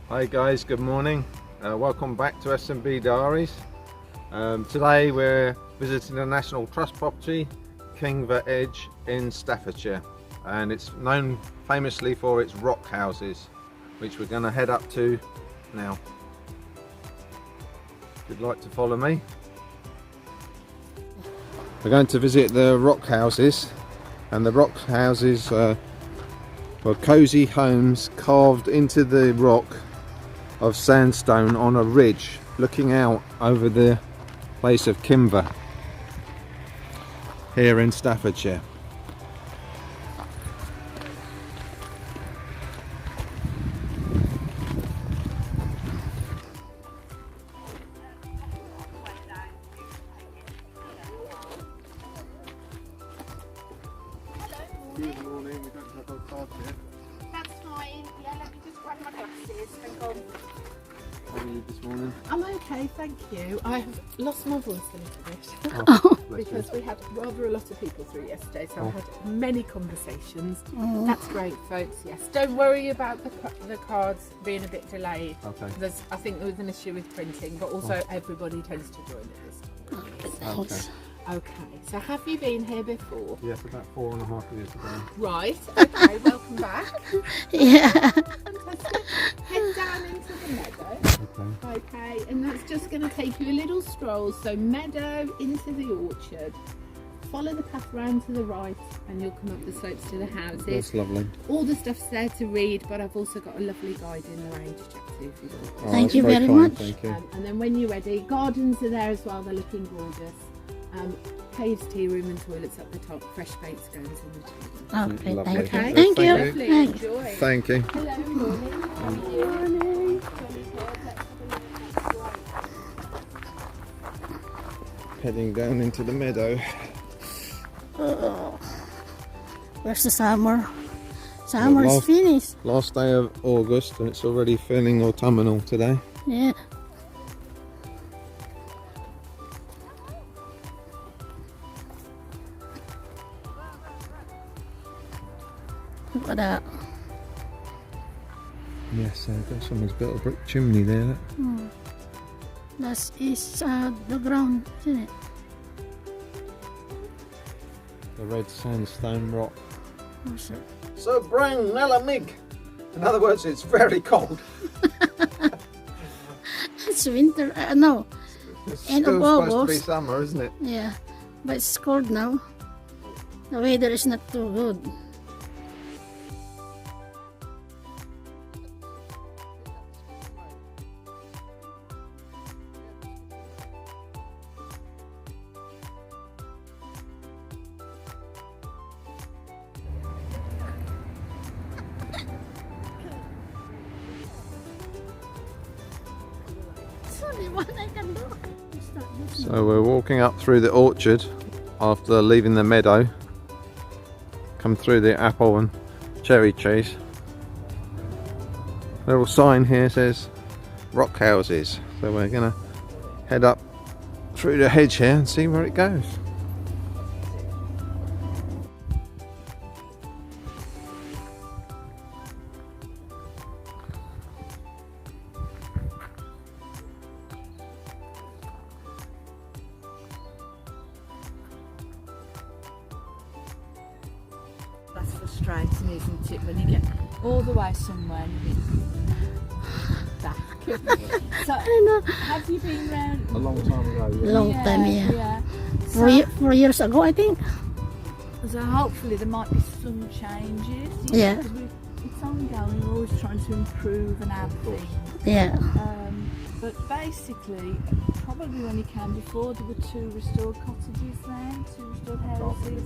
Hi guys, good morning. Welcome back to S&B Diaries. Today we're visiting the National Trust property, Kinver Edge in Staffordshire, and it's known famously for its rock houses, which we're going to head up to now. If you'd like to follow me. We're going to visit the rock houses, and the rock houses were cosy homes carved into the rock of sandstone on a ridge looking out over the place of Kinver here in Staffordshire. Good morning, we don't have our card here. That's fine. Yeah, let me just grab my glasses. Hang on. How are you this morning? I'm okay, thank you. I have lost my voice a little bit because we had rather a lot of people through yesterday, so I had many conversations. That's great, folks. Yes, don't worry about the cards being a bit delayed. Okay. I think there was an issue with printing, but also everybody tends to join at this time. Okay. Okay, so have you been here before? Yes, about 4.5 years ago. Right, okay, welcome back. Yeah. Fantastic. Head down into the meadow. Okay. Okay, and that's just going to take you a little stroll. So meadow into the orchard. Follow the path round to the right and you'll come up the slopes to the houses. That's lovely. All the stuff's there to read, but I've also got a lovely guide in there to chat to if you want. Thank you that's very kind, much. Thank you. And then when you're ready, gardens are there as well. They're looking gorgeous. Caves, tea room and toilets up the top. Fresh baked scones in the table. Okay, Lovely. thank you. Okay. Thank you. Lovely. Thanks. Enjoy. Thank you. Hello, morning. How are you? Morning. Heading down into the meadow. Oh, where's the summer? Summer is last- finished. Last day of August and it's already feeling autumnal today. Yeah. Look at that. Yes, someone's built a brick chimney there. That is the ground, isn't it? The red sandstone rock. What's it? So brown, Nella Mig. In other words, it's very cold. It's winter. No. It's End still of supposed to be August. summer, isn't it? Yeah. But it's cold now. The weather is not too good. It's only one I can do. So we're walking up through the orchard after leaving the meadow. Come through the apple and cherry trees. Little sign here says rock houses. So we're gonna head up through the hedge here and see where it goes. That's frustrating, isn't it, when you get all the way somewhere and you get back. So, I know. have you been round? A long time ago, Long time, yeah. So, 4 years ago, I think. so hopefully there might be some changes. Yeah. Because it's ongoing, we're always trying to improve and add things. Yeah. But basically, probably when you came before, there were 2 restored cottages there, 2 restored houses.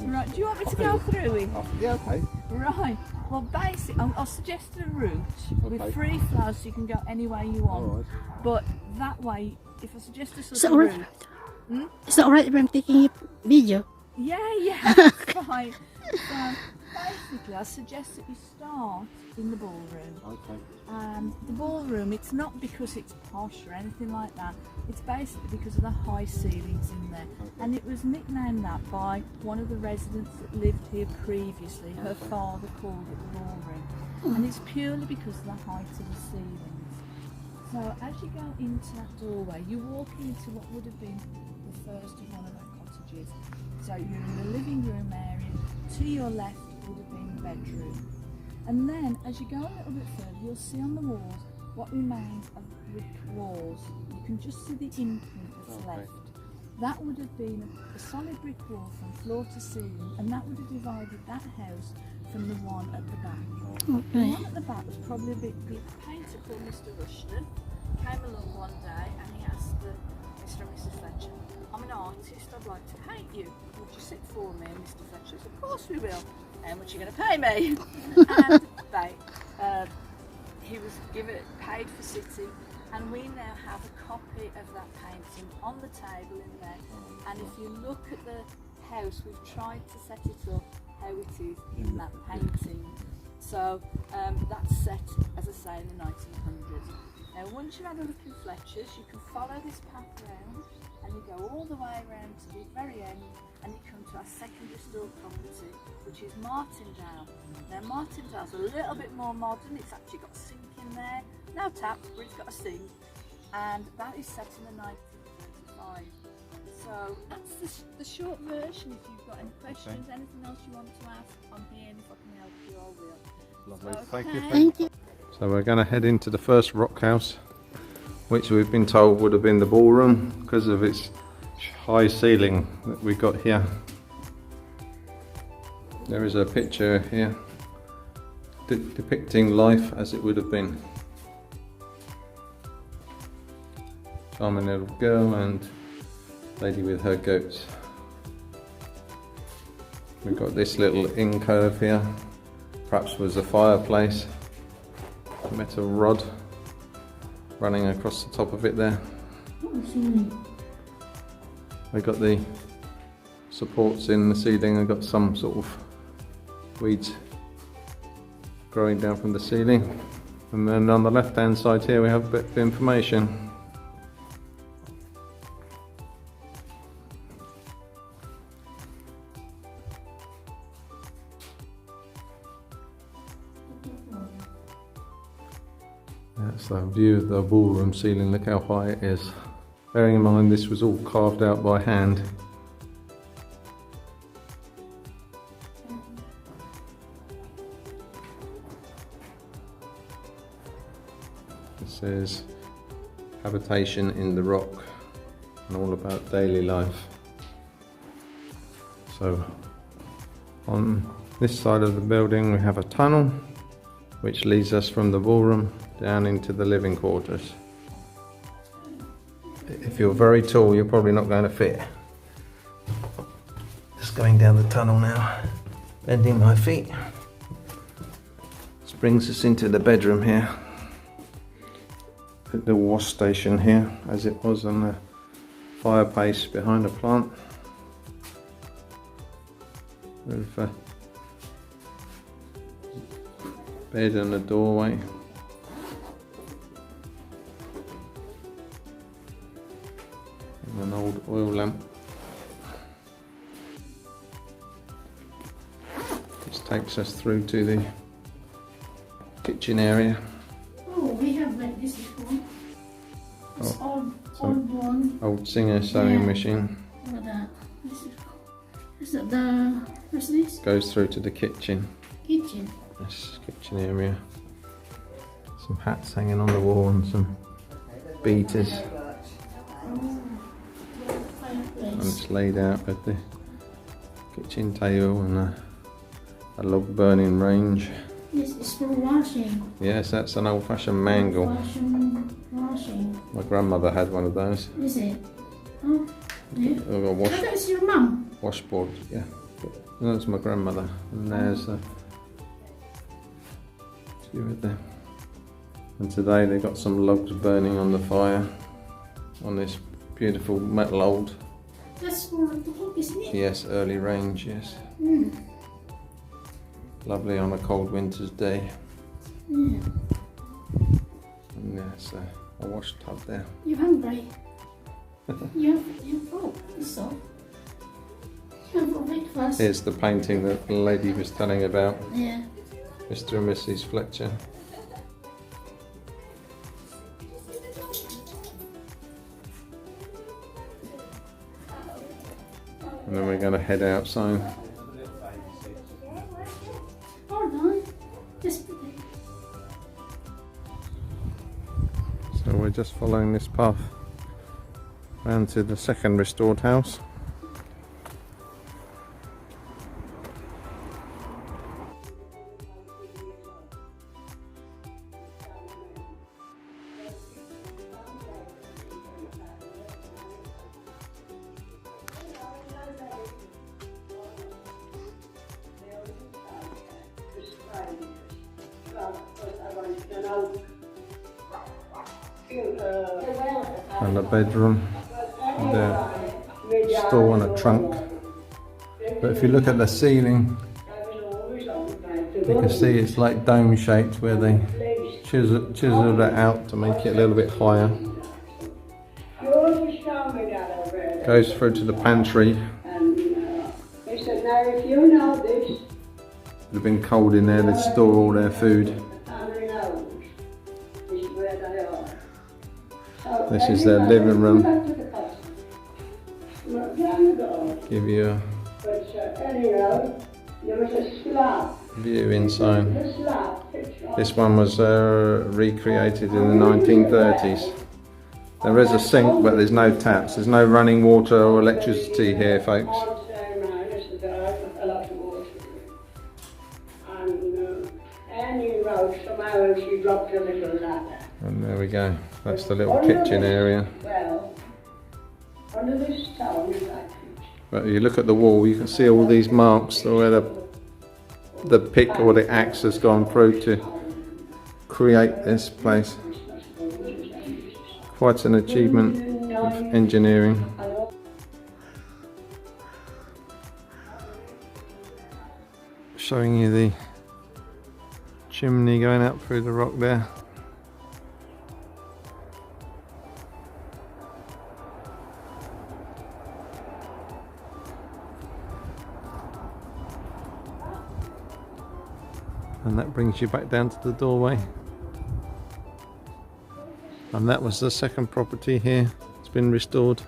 Right, do you want me to go through it? Yeah, okay. Right, well basically, I'll suggest a route with free flow so you can go anywhere you want. Alright. But that way, if I suggest a Is sort that of alright? route... Is that alright if I'm taking a video? Yeah, that's fine. So, basically, basically I suggest that you start in the ballroom. Okay. And the ballroom, it's not because it's posh or anything like that, it's basically because of the high ceilings in there. And it was nicknamed that by one of the residents that lived here previously. Her father called it the ballroom. And it's purely because of the height of the ceilings. So as you go into that doorway, you walk into what would have been the first of one of our cottages. So you're in the living room area, to your left would have been the bedroom. And then as you go a little bit further, you'll see on the walls what remains of brick walls. You can just see the imprint that's left. That would have been a solid brick wall from floor to ceiling, and that would have divided that house from the one at the back. The one at the back was probably a bit big. A painter called Mr. Rushton came along one day and he asked Mr. and Mrs. Fletcher, "I'm an artist, I'd like to paint you. Would you sit for me?" And Mr. Fletcher said, "Of course we will. How much are you going to pay me?" And he was paid for sitting, and we now have a copy of that painting on the table in there. And if you look at the house, we've tried to set it up how it is in that painting. So that's set, as I say, in the 1900s. Now once you've had a look in Fletcher's, you can follow this path round and you go all the way around to the very end and you come to our second restored property, which is Martindale. Now Martindale's a little bit more modern. It's actually got a sink in there, no taps, but it's got a sink, and that is set in the 1935. So that's the short version. If you've got any questions, anything else you want to ask, I'm here, and if I can help you, I will. Lovely. Okay. Thank you. So we're going to head into the first rock house, which we've been told would have been the ballroom because of its high ceiling that we got here. There is a picture here depicting life as it would have been. Charming little girl and lady with her goats. We've got this little incurve here, perhaps was a fireplace. Metal rod running across the top of it there. We've got the supports in the ceiling. I've got some sort of weeds growing down from the ceiling, and then on the left hand side here we have a bit of information. That's the view of the ballroom ceiling. Look how high it is. Bearing in mind this was all carved out by hand. It says habitation in the rock and all about daily life. So on this side of the building we have a tunnel which leads us from the ballroom down into the living quarters. If you're very tall, you're probably not going to fit. Just going down the tunnel now, bending my feet. This brings us into the bedroom here. The wash station here, as it was on the fireplace behind the plant. With a bed and a doorway. An old oil lamp. This takes us through to the kitchen area. Oh, we have like this before. It's old one. Old Singer sewing Yeah. machine. Look at that. Is that the, what's this? Goes through to the kitchen. Kitchen. This kitchen area. Some hats hanging on the wall and some beaters. And it's laid out with the kitchen table and a log burning range. This is for washing. Yes, that's an old-fashioned mangle. Washing. My grandmother had one of those. Is it? Oh, yeah. A I thought it's your mum. washboard, yeah. And that's my grandmother. And there's a few of them. And today they've got some logs burning on the fire on this beautiful metal old. That's for the book, isn't it? Yes, early range, yes. Lovely on a cold winter's day. Yeah. And there's a wash tub there. You hungry? you oh, so. You have got breakfast. Here's the painting that the lady was telling about. Yeah. Mr. and Mrs. Fletcher. And then we're going to head outside. Oh no. Just So we're just following this path round to the second restored house. And a bedroom, and a store and a trunk. But if you look at the ceiling, you can see it's like dome shaped where they chiseled it out to make it a little bit higher. Goes through to the pantry. It would have been cold in there, they'd store all their food. This is their living room. Give you a view inside. This one was recreated in the 1930s. There is a sink, but there's no taps. There's no running water or electricity here, folks. And there we go. That's the little kitchen area. But you look at the wall, you can see all these marks where the pick or the axe has gone through to create this place. Quite an achievement of engineering. Showing you the chimney going up through the rock there. And that brings you back down to the doorway. And that was the second property here. It's been restored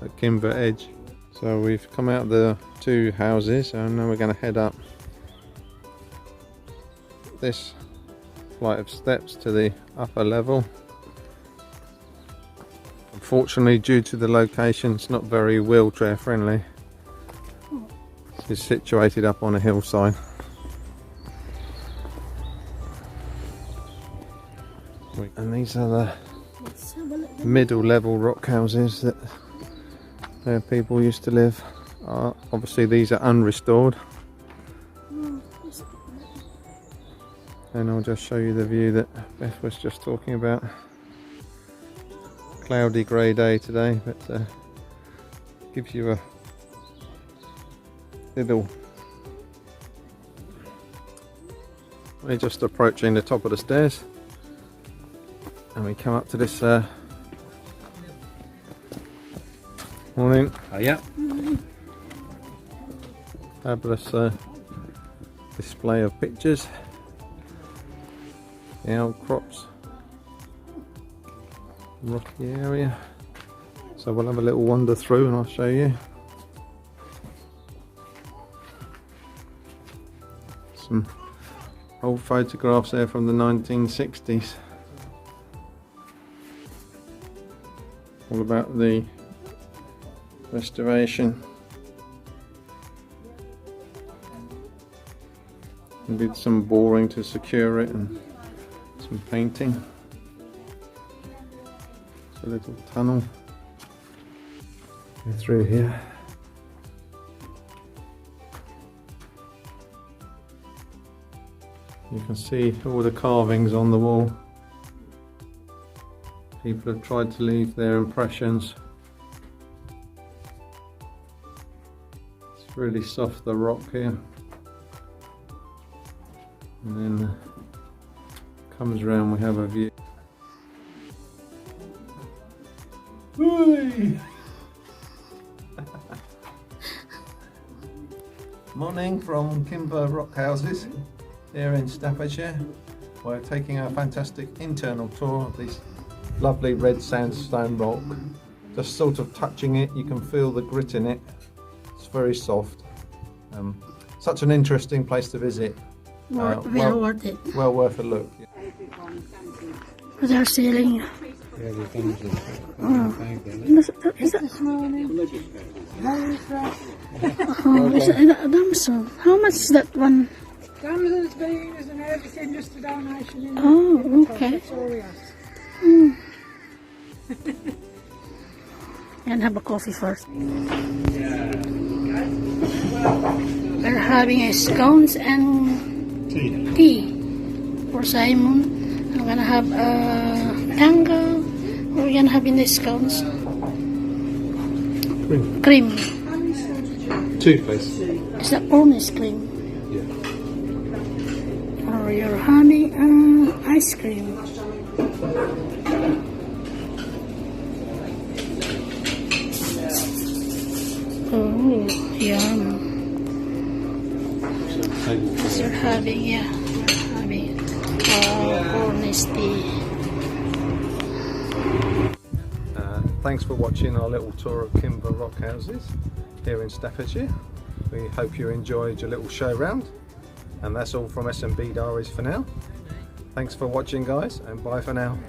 at Kinver Edge. So we've come out of the two houses and now we're going to head up this flight of steps to the upper level. Unfortunately, due to the location, it's not very wheelchair friendly. It's situated up on a hillside. And these are the middle level rock houses that where people used to live. Obviously these are unrestored. And I'll just show you the view that Beth was just talking about. Cloudy grey day today, but gives you a little... We're just approaching the top of the stairs. And we come up to this morning. Oh yeah. Fabulous display of pictures. The outcrops, rocky area. So we'll have a little wander through and I'll show you. Some old photographs there from the 1960s. All about the restoration. And did some boring to secure it and some painting. It's a little tunnel. Go through here. You can see all the carvings on the wall. People have tried to leave their impressions. It's really soft, the rock here. and then comes around, we have a view. Morning from Kinver Rockhouses here in Staffordshire. We're taking a fantastic internal tour of this lovely red sandstone rock. Just sort of touching it, you can feel the grit in it. It's very soft. Such an interesting place to visit. Well worth it. Well worth a look. With our ceiling. Oh. Is that? Oh, is that a damson? How much is that one? Damson's beans and everything, just a donation. Oh, okay. That's all we ask. And have a coffee first. We're having a scones and tea for Simon. I'm gonna have a tango. What are we gonna have in the scones? Cream. Toothpaste. Is that Ornish cream? Yeah. Or your honey ice cream? Oh, yum. So you're having, Ornish tea. Thanks for watching our little tour of Kinver Rockhouses here in Staffordshire. We hope you enjoyed your little show round, and that's all from S&B Diaries for now. Thanks for watching, guys, and bye for now.